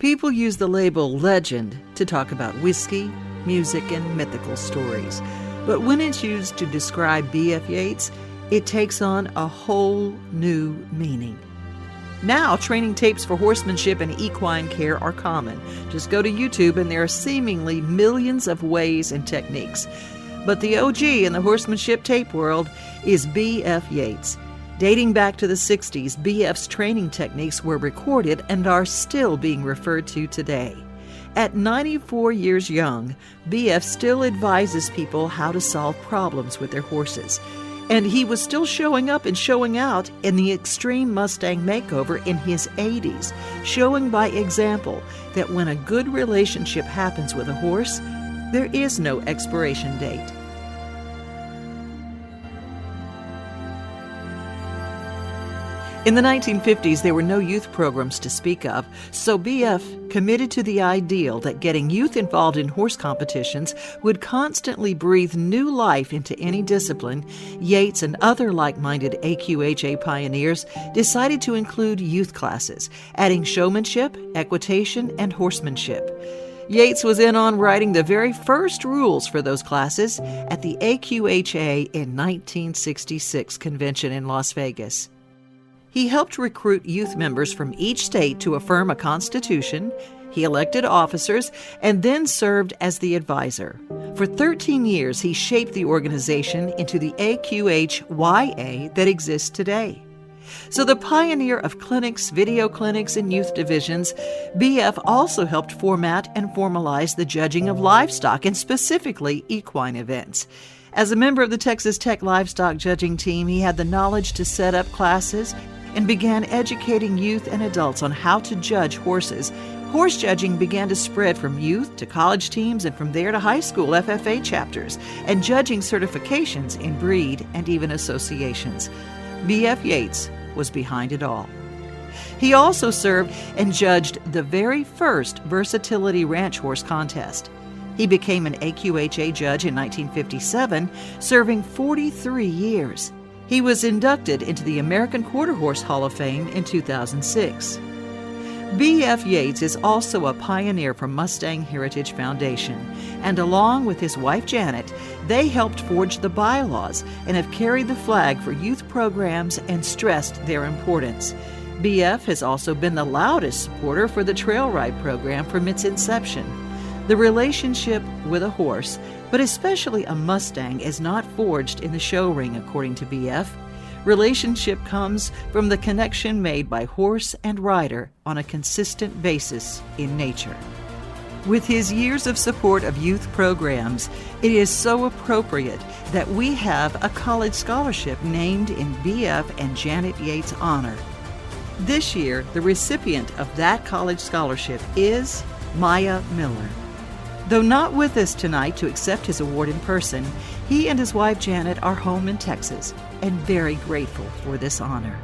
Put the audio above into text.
People use the label legend to talk about whiskey, music, and mythical stories. But when it's used to describe B.F. Yeates, it takes on a whole new meaning. Now, training tapes for horsemanship and equine care are common. Just go to YouTube and there are seemingly millions of ways and techniques. But the OG in the horsemanship tape world is B.F. Yeates. Dating back to the 60s, B.F.'s training techniques were recorded and are still being referred to today. At 94 years young, B.F. still advises people how to solve problems with their horses. And he was still showing up and showing out in the Extreme Mustang Makeover in his 80s, showing by example that when a good relationship happens with a horse, there is no expiration date. In the 1950s, there were no youth programs to speak of, so B.F. committed to the ideal that getting youth involved in horse competitions would constantly breathe new life into any discipline. Yeates and other like-minded AQHA pioneers decided to include youth classes, adding showmanship, equitation, and horsemanship. Yeates was in on writing the very first rules for those classes at the AQHA in 1966 convention in Las Vegas. He helped recruit youth members from each state to affirm a constitution. He elected officers and then served as the advisor. For 13 years, he shaped the organization into the AQHYA that exists today. So the pioneer of clinics, video clinics, and youth divisions, B.F. also helped format and formalize the judging of livestock and specifically equine events. As a member of the Texas Tech livestock judging team, he had the knowledge to set up classes and began educating youth and adults on how to judge horses. Horse judging began to spread from youth to college teams and from there to high school FFA chapters and judging certifications in breed and even associations. B.F. Yeates was behind it all. He also served and judged the very first versatility ranch horse contest. He became an AQHA judge in 1957, serving 43 years. He was inducted into the American Quarter Horse Hall of Fame in 2006. B.F. Yeates is also a pioneer for Mustang Heritage Foundation, and along with his wife Janet, they helped forge the bylaws and have carried the flag for youth programs and stressed their importance. B.F. has also been the loudest supporter for the trail ride program from its inception. The relationship with a horse, but especially a Mustang, is not forged in the show ring, according to B.F. Relationship comes from the connection made by horse and rider on a consistent basis in nature. With his years of support of youth programs, it is so appropriate that we have a college scholarship named in B.F. and Janet Yeates' honor. This year, the recipient of that college scholarship is Maya Miller. Though not with us tonight to accept his award in person, he and his wife Janet are home in Texas and very grateful for this honor.